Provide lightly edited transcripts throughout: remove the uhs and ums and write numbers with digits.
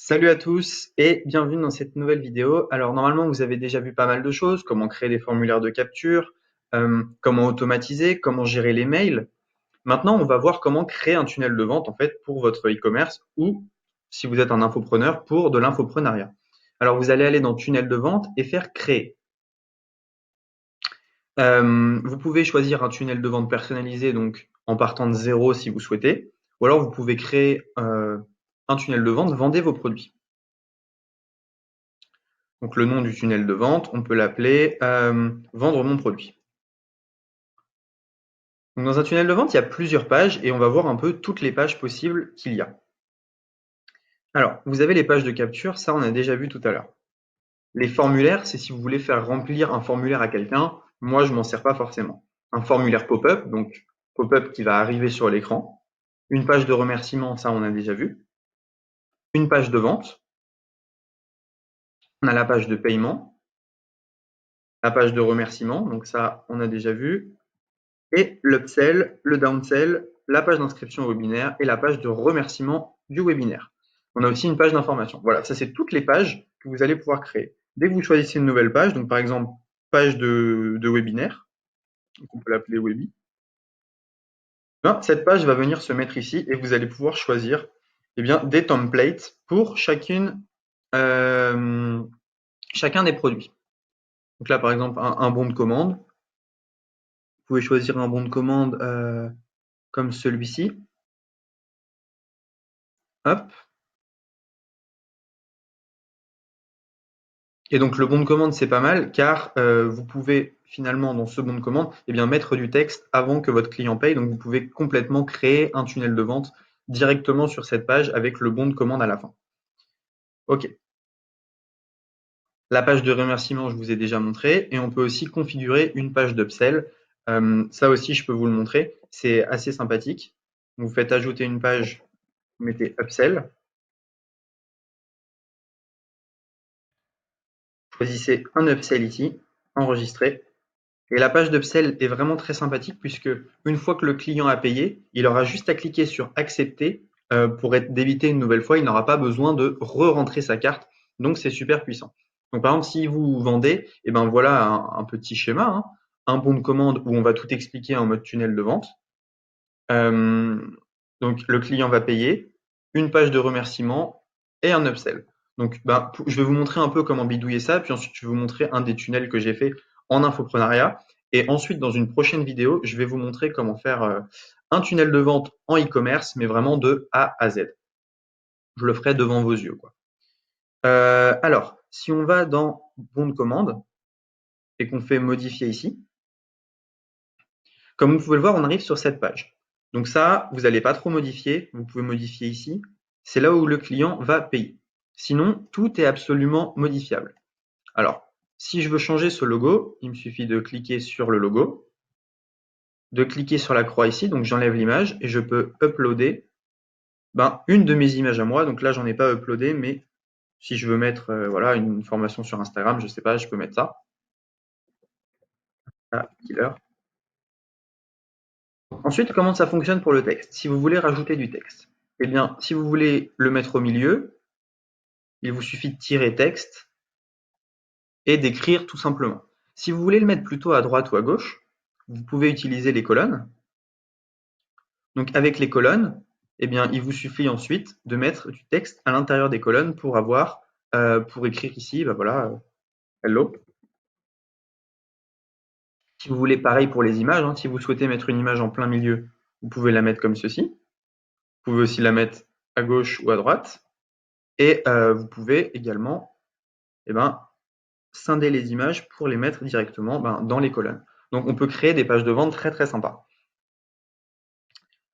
Salut à tous et bienvenue dans cette nouvelle vidéo. Alors normalement vous avez déjà vu pas mal de choses, comment créer des formulaires de capture, comment automatiser, comment gérer les mails. Maintenant on va voir comment créer un tunnel de vente en fait pour votre e-commerce ou si vous êtes un infopreneur pour de l'infoprenariat. Alors vous allez aller dans tunnel de vente et faire créer. Vous pouvez choisir un tunnel de vente personnalisé donc en partant de zéro si vous souhaitez, ou alors vous pouvez créer un tunnel de vente, vendez vos produits. Donc le nom du tunnel de vente, on peut l'appeler vendre mon produit. Donc dans un tunnel de vente, il y a plusieurs pages et on va voir un peu toutes les pages possibles qu'il y a. Alors, vous avez les pages de capture, ça on a déjà vu tout à l'heure. Les formulaires, c'est si vous voulez faire remplir un formulaire à quelqu'un. Moi, je m'en sers pas forcément. Un formulaire pop-up, donc pop-up qui va arriver sur l'écran. Une page de remerciement, ça on a déjà vu. Une page de vente. On a la page de paiement, la page de remerciement, donc ça on a déjà vu. Et l'upsell, le downsell, la page d'inscription au webinaire et la page de remerciement du webinaire. On a aussi une page d'information. Voilà, ça c'est toutes les pages que vous allez pouvoir créer. Dès que vous choisissez une nouvelle page, donc par exemple page de webinaire, donc on peut l'appeler Webi, ben, cette page va venir se mettre ici et vous allez pouvoir choisir des templates pour chacun des produits. Donc là par exemple un bon de commande. Vous pouvez choisir un bon de commande comme celui-ci. Hop. Et donc le bon de commande, c'est pas mal car vous pouvez finalement dans ce bon de commande mettre du texte avant que votre client paye. Donc vous pouvez complètement créer un tunnel de vente directement sur cette page avec le bon de commande à la fin. OK. La page de remerciement, je vous ai déjà montré et on peut aussi configurer une page d'upsell. Ça aussi, je peux vous le montrer. C'est assez sympathique. Vous faites ajouter une page, vous mettez upsell. Choisissez un upsell ici, enregistrez. Et la page d'upsell est vraiment très sympathique puisque une fois que le client a payé, il aura juste à cliquer sur accepter pour être débité une nouvelle fois. Il n'aura pas besoin de re-rentrer sa carte. Donc c'est super puissant. Donc par exemple, si vous vendez, et ben voilà un petit schéma, hein, un bon de commande où on va tout expliquer en mode tunnel de vente. Euh, donc le client va payer, une page de remerciement et un upsell. Donc je vais vous montrer un peu comment bidouiller ça, puis ensuite je vais vous montrer un des tunnels que j'ai fait en infoprenariat. Et ensuite, dans une prochaine vidéo, je vais vous montrer comment faire un tunnel de vente en e-commerce, mais vraiment de A à Z. Je le ferai devant vos yeux, quoi. Alors, si on va dans bon de commande et qu'on fait modifier ici, comme vous pouvez le voir, on arrive sur cette page. Donc ça, vous n'allez pas trop modifier. Vous pouvez modifier ici. C'est là où le client va payer. Sinon, tout est absolument modifiable. Alors, si je veux changer ce logo, il me suffit de cliquer sur le logo, de cliquer sur la croix ici, donc j'enlève l'image et je peux uploader une de mes images à moi. Donc là, j'en ai pas uploadé, mais si je veux mettre voilà, une formation sur Instagram, je sais pas, je peux mettre ça. Ah, killer. Ensuite, comment ça fonctionne pour le texte? Si vous voulez rajouter du texte, eh bien, si vous voulez le mettre au milieu, il vous suffit de tirer texte et d'écrire tout simplement. Si vous voulez le mettre plutôt à droite ou à gauche, vous pouvez utiliser les colonnes. Donc avec les colonnes, eh bien, il vous suffit ensuite de mettre du texte à l'intérieur des colonnes pour avoir, pour écrire ici, voilà, hello. Si vous voulez pareil pour les images, hein, si vous souhaitez mettre une image en plein milieu, vous pouvez la mettre comme ceci. Vous pouvez aussi la mettre à gauche ou à droite. Et vous pouvez également scinder les images pour les mettre directement dans les colonnes. Donc on peut créer des pages de vente très très sympas.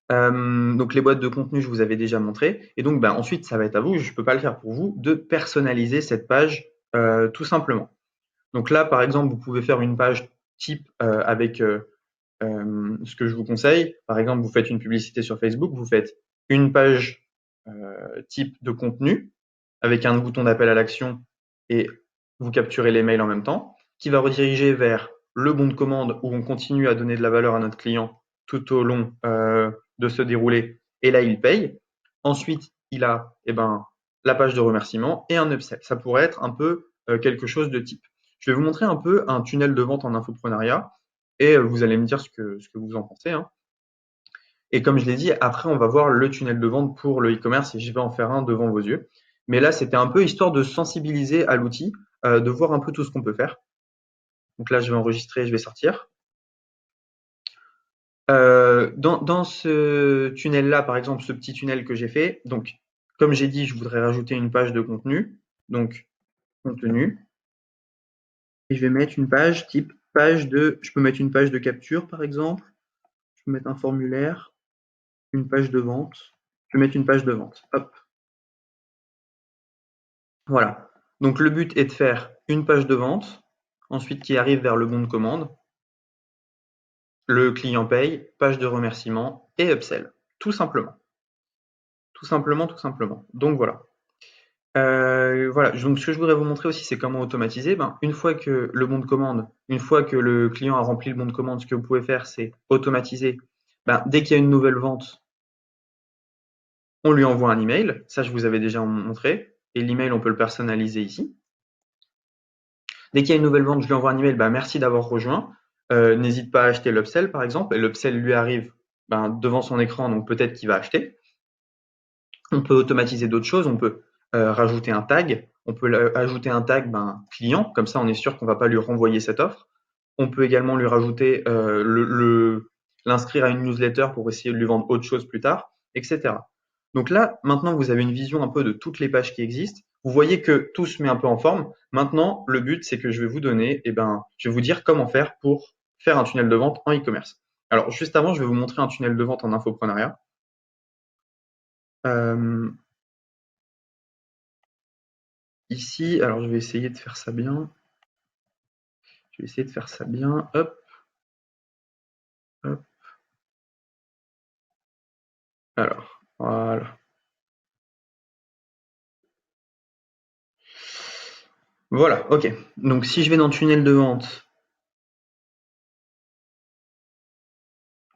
Donc les boîtes de contenu, je vous avais déjà montré. Et donc ensuite, ça va être à vous, je ne peux pas le faire pour vous, de personnaliser cette page tout simplement. Donc là, par exemple, vous pouvez faire une page type avec ce que je vous conseille. Par exemple, vous faites une publicité sur Facebook, vous faites une page type de contenu avec un bouton d'appel à l'action et vous capturez les mails en même temps, qui va rediriger vers le bon de commande où on continue à donner de la valeur à notre client tout au long de se dérouler. Et là, il paye. Ensuite, il a la page de remerciement et un upsell. Ça pourrait être un peu quelque chose de type. Je vais vous montrer un peu un tunnel de vente en infoprenariat et vous allez me dire ce que vous en pensez, hein. Et comme je l'ai dit, après, on va voir le tunnel de vente pour le e-commerce et je vais en faire un devant vos yeux. Mais là, c'était un peu histoire de sensibiliser à l'outil, de voir un peu tout ce qu'on peut faire. Donc là, je vais enregistrer, je vais sortir. Dans ce tunnel-là, par exemple, ce petit tunnel que j'ai fait, donc, comme j'ai dit, je voudrais rajouter une page de contenu. Donc, contenu. Et je vais mettre une page type je peux mettre une page de capture, par exemple. Je peux mettre un formulaire, une page de vente. Je vais mettre une page de vente. Hop. Voilà. Donc, le but est de faire une page de vente, ensuite qui arrive vers le bon de commande. Le client paye, page de remerciement et upsell. Tout simplement. Tout simplement, tout simplement. Donc, voilà. Voilà, donc ce que je voudrais vous montrer aussi, c'est comment automatiser. Une fois que le bon de commande, une fois que le client a rempli le bon de commande, ce que vous pouvez faire, c'est automatiser. Dès qu'il y a une nouvelle vente, on lui envoie un email. Ça, je vous avais déjà montré. Et l'email, on peut le personnaliser ici. Dès qu'il y a une nouvelle vente, je lui envoie un email. Merci d'avoir rejoint. N'hésite pas à acheter l'upsell, par exemple. Et l'upsell lui arrive devant son écran, donc peut-être qu'il va acheter. On peut automatiser d'autres choses. On peut rajouter un tag. On peut ajouter un tag client, comme ça on est sûr qu'on ne va pas lui renvoyer cette offre. On peut également lui rajouter l'inscrire à une newsletter pour essayer de lui vendre autre chose plus tard, etc. Donc là, maintenant vous avez une vision un peu de toutes les pages qui existent. Vous voyez que tout se met un peu en forme. Maintenant, le but, c'est que je vais vous donner, je vais vous dire comment faire pour faire un tunnel de vente en e-commerce. Alors, juste avant, je vais vous montrer un tunnel de vente en infoprenariat. Ici, alors je vais essayer de faire ça bien. Je vais essayer de faire ça bien. Hop. Hop. Alors, voilà. Voilà, ok. Donc si je vais dans tunnel de vente,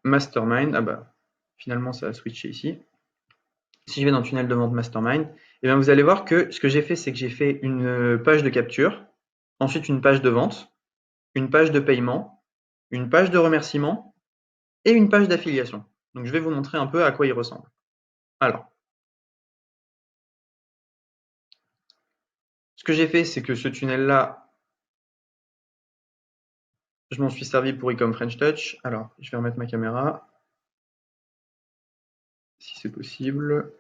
Mastermind, finalement ça a switché ici. Si je vais dans tunnel de vente Mastermind, vous allez voir que ce que j'ai fait, c'est que j'ai fait une page de capture, ensuite une page de vente, une page de paiement, une page de remerciement et une page d'affiliation. Donc je vais vous montrer un peu à quoi il ressemble. Alors, ce que j'ai fait, c'est que ce tunnel-là, je m'en suis servi pour Ecom French Touch. Alors, je vais remettre ma caméra, si c'est possible.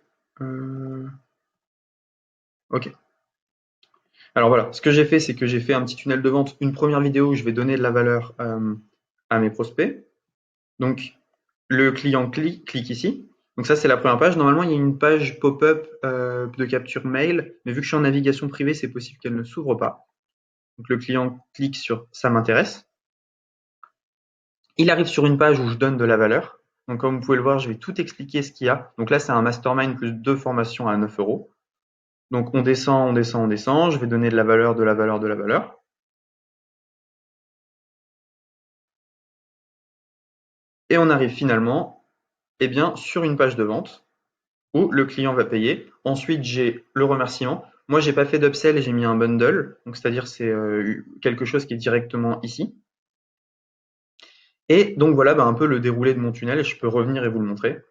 Ok. Alors voilà, ce que j'ai fait, c'est que j'ai fait un petit tunnel de vente, une première vidéo où je vais donner de la valeur à mes prospects. Donc, le client clique ici. Donc ça, c'est la première page. Normalement, il y a une page pop-up de capture mail, mais vu que je suis en navigation privée, c'est possible qu'elle ne s'ouvre pas. Donc le client clique sur « ça m'intéresse ». Il arrive sur une page où je donne de la valeur. Donc comme vous pouvez le voir, je vais tout expliquer ce qu'il y a. Donc là, c'est un mastermind plus 2 formations à 9 €. Donc on descend, on descend, on descend. Je vais donner de la valeur, de la valeur, de la valeur. Et on arrive finalement sur une page de vente où le client va payer. Ensuite, j'ai le remerciement. Moi, j'ai pas fait d'upsell et j'ai mis un bundle. Donc, c'est-à-dire c'est quelque chose qui est directement ici. Et donc voilà un peu le déroulé de mon tunnel. Je peux revenir et vous le montrer.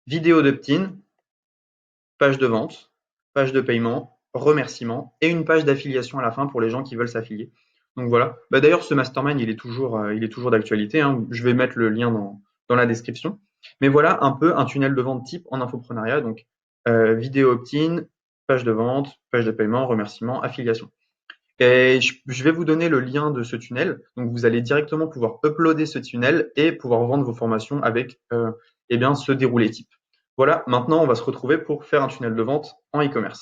Vidéo d'opt-in, page de vente, page de paiement, remerciement et une page d'affiliation à la fin pour les gens qui veulent s'affilier. Donc voilà. D'ailleurs, ce mastermind, il est toujours d'actualité, hein. Je vais mettre le lien dans la description. Mais voilà un peu un tunnel de vente type en infoprenariat. Donc, vidéo opt-in, page de vente, page de paiement, remerciement, affiliation. Et je vais vous donner le lien de ce tunnel. Donc, vous allez directement pouvoir uploader ce tunnel et pouvoir vendre vos formations avec ce déroulé type. Voilà, maintenant, on va se retrouver pour faire un tunnel de vente en e-commerce.